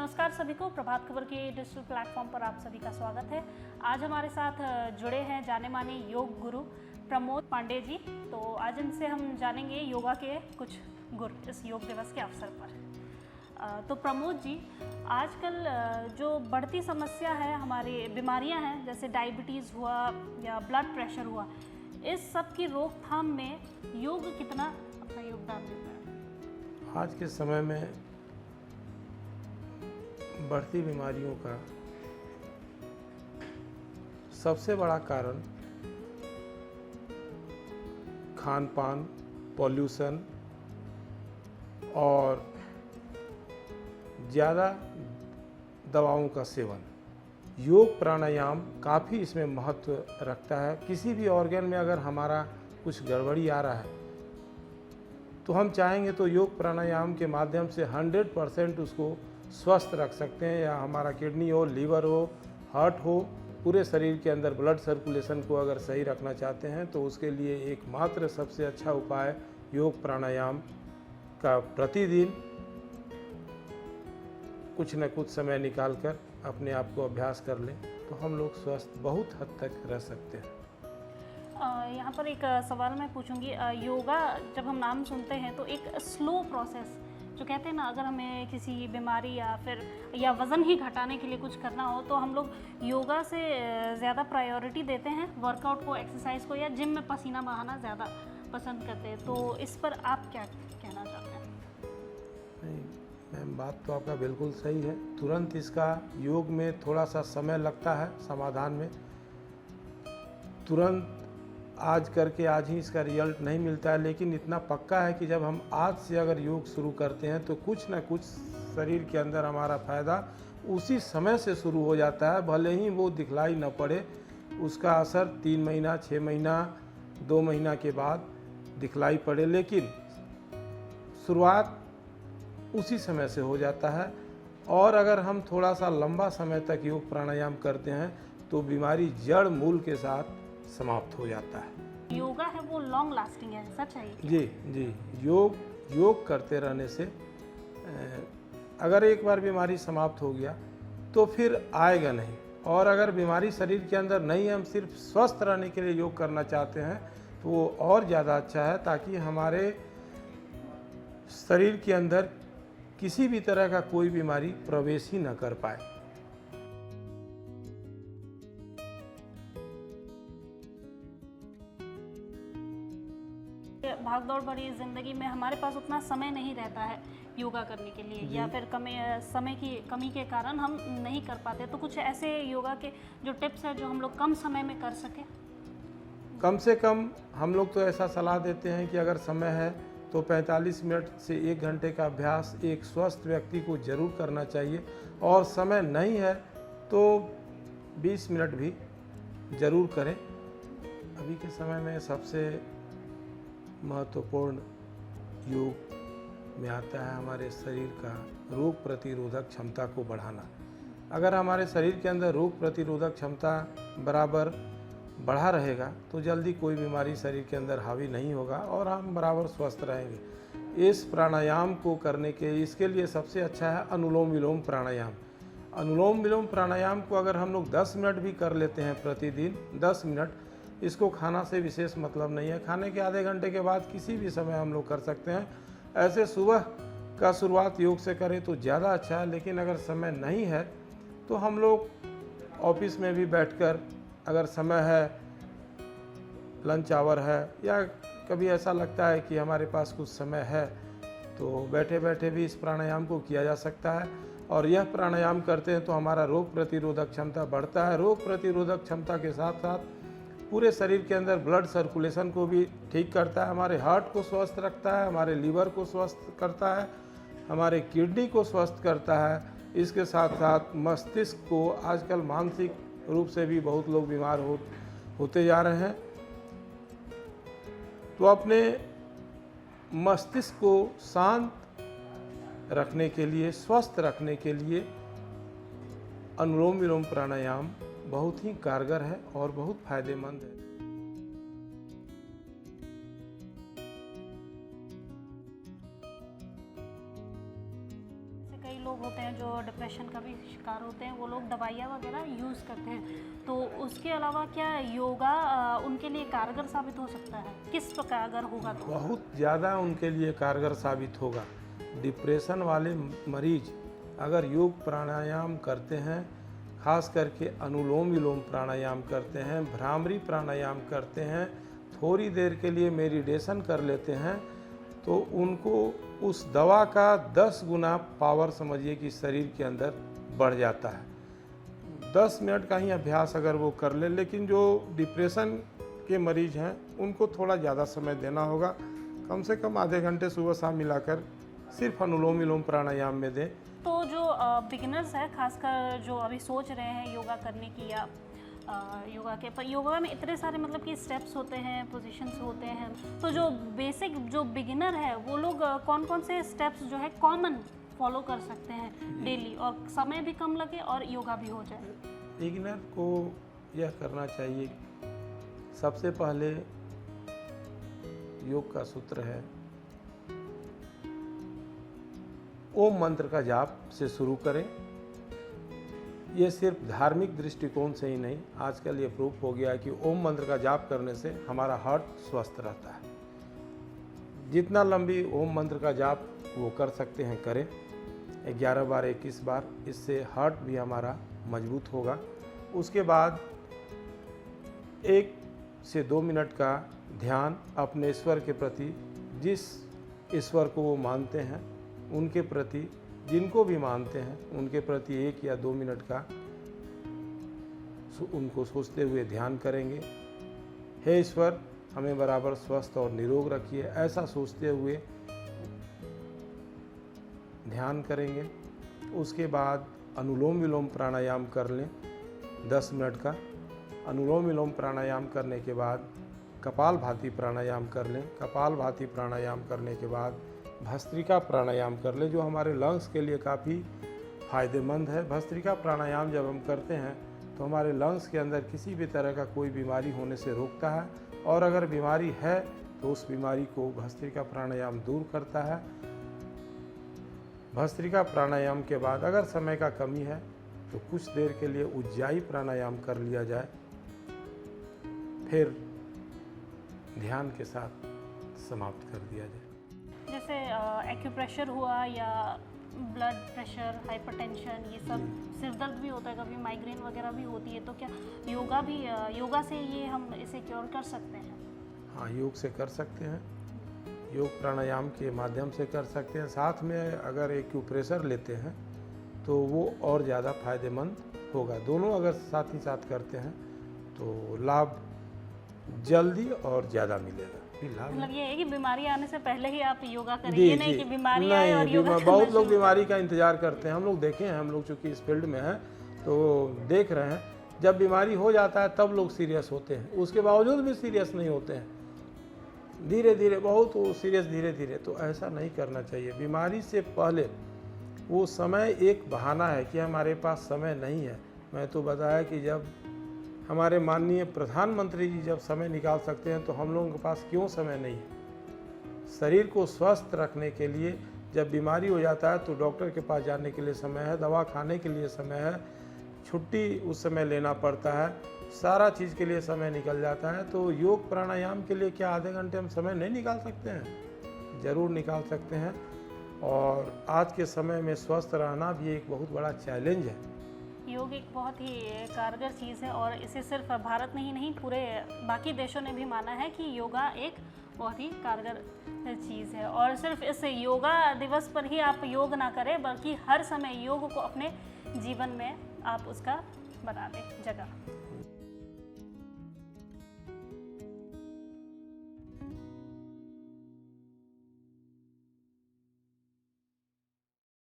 नमस्कार सभी को। प्रभात खबर के डिजिटल प्लेटफॉर्म पर आप सभी का स्वागत है। आज हमारे साथ जुड़े हैं जाने माने योग गुरु प्रमोद पांडे जी। तो आज इनसे हम जानेंगे योगा के कुछ गुर इस योग दिवस के अवसर पर। तो प्रमोद जी, आजकल जो बढ़ती समस्या है, हमारी बीमारियां हैं, जैसे डायबिटीज़ हुआ या ब्लड प्रेशर हुआ, इस सब की रोकथाम में योग कितना अपना योगदान देता है? आज के समय में बढ़ती बीमारियों का सबसे बड़ा कारण खान पान, पॉल्यूशन और ज़्यादा दवाओं का सेवन। योग प्राणायाम काफ़ी इसमें महत्व रखता है। किसी भी ऑर्गन में अगर हमारा कुछ गड़बड़ी आ रहा है तो हम चाहेंगे तो योग प्राणायाम के माध्यम से 100% उसको स्वस्थ रख सकते हैं। या हमारा किडनी हो, लीवर हो, हार्ट हो, पूरे शरीर के अंदर ब्लड सर्कुलेशन को अगर सही रखना चाहते हैं तो उसके लिए एकमात्र सबसे अच्छा उपाय योग प्राणायाम का प्रतिदिन कुछ न कुछ समय निकालकर अपने आप को अभ्यास कर लें तो हम लोग स्वस्थ बहुत हद तक रह सकते हैं। यहाँ पर एक सवाल मैं पूछूंगी। योगा जब हम नाम सुनते हैं तो एक स्लो प्रोसेस जो कहते हैं ना, अगर हमें किसी बीमारी या वज़न ही घटाने के लिए कुछ करना हो तो हम लोग योगा से ज़्यादा प्रायोरिटी देते हैं वर्कआउट को, एक्सरसाइज को, या जिम में पसीना बहाना ज़्यादा पसंद करते हैं। तो इस पर आप क्या कहना चाहते हैं? नहीं मैम, बात तो आपका बिल्कुल सही है। तुरंत इसका योग में थोड़ा सा समय लगता है समाधान में। तुरंत आज करके आज ही इसका रिजल्ट नहीं मिलता है, लेकिन इतना पक्का है कि जब हम आज से अगर योग शुरू करते हैं तो कुछ ना कुछ शरीर के अंदर हमारा फ़ायदा उसी समय से शुरू हो जाता है। भले ही वो दिखलाई न पड़े, उसका असर 3 महीना, 6 महीना, 2 महीना के बाद दिखलाई पड़े, लेकिन शुरुआत उसी समय से हो जाता है। और अगर हम थोड़ा सा लंबा समय तक योग प्राणायाम करते हैं तो बीमारी जड़ मूल के साथ समाप्त हो जाता है। योगा है वो लॉन्ग लास्टिंग है, सच है ये? जी, योग करते रहने से अगर एक बार बीमारी समाप्त हो गया तो फिर आएगा नहीं। और अगर बीमारी शरीर के अंदर नहीं है, हम सिर्फ स्वस्थ रहने के लिए योग करना चाहते हैं तो वो और ज़्यादा अच्छा है, ताकि हमारे शरीर के अंदर किसी भी तरह का कोई बीमारी प्रवेश ही न कर पाए। भागदौड़ भरी ज़िंदगी में हमारे पास उतना समय नहीं रहता है योगा करने के लिए, या फिर समय की कमी के कारण हम नहीं कर पाते। तो कुछ ऐसे योगा के जो टिप्स हैं जो हम लोग कम समय में कर सकें? कम से कम हम लोग तो ऐसा सलाह देते हैं कि अगर समय है तो 45 मिनट से 1 घंटे का अभ्यास एक स्वस्थ व्यक्ति को ज़रूर करना चाहिए। और समय नहीं है तो 20 मिनट भी ज़रूर करें। अभी के समय में सबसे महत्वपूर्ण योग में आता है हमारे शरीर का रोग प्रतिरोधक क्षमता को बढ़ाना। अगर हमारे शरीर के अंदर रोग प्रतिरोधक क्षमता बराबर बढ़ा रहेगा तो जल्दी कोई बीमारी शरीर के अंदर हावी नहीं होगा और हम बराबर स्वस्थ रहेंगे। इस प्राणायाम को करने के इसके लिए सबसे अच्छा है अनुलोम विलोम प्राणायाम। अनुलोम विलोम प्राणायाम को अगर हम लोग 10 मिनट भी कर लेते हैं प्रतिदिन, 10 मिनट, इसको खाना से विशेष मतलब नहीं है। खाने के आधे घंटे के बाद किसी भी समय हम लोग कर सकते हैं। ऐसे सुबह का शुरुआत योग से करें तो ज़्यादा अच्छा है, लेकिन अगर समय नहीं है तो हम लोग ऑफिस में भी बैठकर, अगर समय है, लंच आवर है, या कभी ऐसा लगता है कि हमारे पास कुछ समय है तो बैठे बैठे भी इस प्राणायाम को किया जा सकता है। और यह प्राणायाम करते हैं तो हमारा रोग प्रतिरोधक क्षमता बढ़ता है। रोग प्रतिरोधक क्षमता के साथ साथ पूरे शरीर के अंदर ब्लड सर्कुलेशन को भी ठीक करता है, हमारे हार्ट को स्वस्थ रखता है, हमारे लीवर को स्वस्थ करता है, हमारे किडनी को स्वस्थ करता है। इसके साथ साथ मस्तिष्क को, आजकल मानसिक रूप से भी बहुत लोग बीमार होते जा रहे हैं, तो अपने मस्तिष्क को शांत रखने के लिए, स्वस्थ रखने के लिए अनुलोम विलोम प्राणायाम बहुत ही कारगर है और बहुत फायदेमंद है। कई लोग होते हैं जो जो डिप्रेशन का भी शिकार होते हैं वो लोग दवाइयाँ वगैरह यूज़ करते हैं, तो उसके अलावा क्या योगा उनके लिए कारगर साबित हो सकता है? किस प्रकार अगर होगा तो? बहुत ज़्यादा उनके लिए कारगर साबित होगा। डिप्रेशन वाले मरीज अगर योग प्राणायाम करते हैं, खास करके अनुलोम विलोम प्राणायाम करते हैं, भ्रामरी प्राणायाम करते हैं, थोड़ी देर के लिए मेडिटेशन कर लेते हैं, तो उनको उस दवा का 10 गुना पावर समझिए कि शरीर के अंदर बढ़ जाता है। 10 मिनट का ही अभ्यास अगर वो कर ले, लेकिन जो डिप्रेशन के मरीज हैं उनको थोड़ा ज़्यादा समय देना होगा, कम से कम आधे घंटे सुबह शाम मिलाकर सिर्फ अनुलोम विलोम प्राणायाम में दें। तो जो बिगिनर्स है, खासकर जो अभी सोच रहे हैं योगा करने की या योगा के, पर योगा में इतने सारे मतलब कि स्टेप्स होते हैं, पोजीशंस होते हैं, तो जो बेसिक जो बिगिनर है वो लोग कौन कौन से स्टेप्स जो है कॉमन फॉलो कर सकते हैं डेली, और समय भी कम लगे और योगा भी हो जाए? बिगिनर को यह करना चाहिए, सबसे पहले योग का सूत्र है ओम मंत्र का जाप से शुरू करें। ये सिर्फ धार्मिक दृष्टिकोण से ही नहीं, आजकल ये प्रूफ हो गया है कि ओम मंत्र का जाप करने से हमारा हार्ट स्वस्थ रहता है। जितना लंबी ओम मंत्र का जाप वो कर सकते हैं करें, 11 बार 21 बार, इससे हार्ट भी हमारा मजबूत होगा। उसके बाद 1 से 2 मिनट का ध्यान अपने ईश्वर के प्रति, जिस ईश्वर को वो मानते हैं उनके प्रति, जिनको भी मानते हैं उनके प्रति 1 या 2 मिनट का उनको सोचते हुए ध्यान करेंगे। हे ईश्वर, हमें बराबर स्वस्थ और निरोग रखिए, ऐसा सोचते हुए ध्यान करेंगे। उसके बाद अनुलोम विलोम प्राणायाम कर लें 10 मिनट का। अनुलोम विलोम प्राणायाम करने के बाद कपालभाति प्राणायाम कर लें। कपालभाति प्राणायाम करने के बाद भस्त्रिका प्राणायाम कर लें, जो हमारे लंग्स के लिए काफ़ी फ़ायदेमंद है। भस्त्रिका प्राणायाम जब हम करते हैं तो हमारे लंग्स के अंदर किसी भी तरह का कोई बीमारी होने से रोकता है, और अगर बीमारी है तो उस बीमारी को भस्त्रिका प्राणायाम दूर करता है। भस्त्रिका प्राणायाम के बाद अगर समय का कमी है तो कुछ देर के लिए उज्जाई प्राणायाम कर लिया जाए, फिर ध्यान के साथ समाप्त कर दिया जाए। जैसे एक्यूप्रेशर हुआ या ब्लड प्रेशर, हाइपरटेंशन, ये सब, सिरदर्द भी होता है, कभी माइग्रेन वगैरह भी होती है, तो क्या योगा से ये हम इसे क्योर कर सकते हैं? हाँ, योग से कर सकते हैं, योग प्राणायाम के माध्यम से कर सकते हैं। साथ में अगर एक्यूप्रेशर लेते हैं तो वो और ज़्यादा फायदेमंद होगा। दोनों अगर साथ ही साथ करते हैं तो लाभ जल्दी और ज़्यादा मिलेगा। मतलब ये है कि बीमारी आने से पहले ही आप योगा करें, ये नहीं कि बीमारी आए और योगा बहुत लोग बीमारी का इंतजार करते हैं। हम लोग देखे हैं, हम लोग चूँकि इस फील्ड में हैं तो देख रहे हैं, जब बीमारी हो जाता है तब लोग सीरियस होते हैं, उसके बावजूद भी सीरियस नहीं होते हैं, धीरे धीरे बहुत सीरियस धीरे धीरे। तो ऐसा नहीं करना चाहिए। बीमारी से पहले वो समय एक बहाना है कि हमारे पास समय नहीं है। मैं तो बताया कि जब हमारे माननीय प्रधानमंत्री जी जब समय निकाल सकते हैं तो हम लोगों के पास क्यों समय नहीं है। शरीर को स्वस्थ रखने के लिए जब बीमारी हो जाता है तो डॉक्टर के पास जाने के लिए समय है, दवा खाने के लिए समय है, छुट्टी उस समय लेना पड़ता है, सारा चीज़ के लिए समय निकल जाता है। तो योग प्राणायाम के लिए क्या आधे घंटे हम समय नहीं निकाल सकते हैं? ज़रूर निकाल सकते हैं। और आज के समय में स्वस्थ रहना भी एक बहुत बड़ा चैलेंज है। योग एक बहुत ही कारगर चीज़ है, और इसे सिर्फ भारत में ही नहीं, पूरे बाकी देशों ने भी माना है कि योगा एक बहुत ही कारगर चीज़ है। और सिर्फ इस योगा दिवस पर ही आप योग ना करें, बल्कि हर समय योग को अपने जीवन में आप उसका बना दें जगह।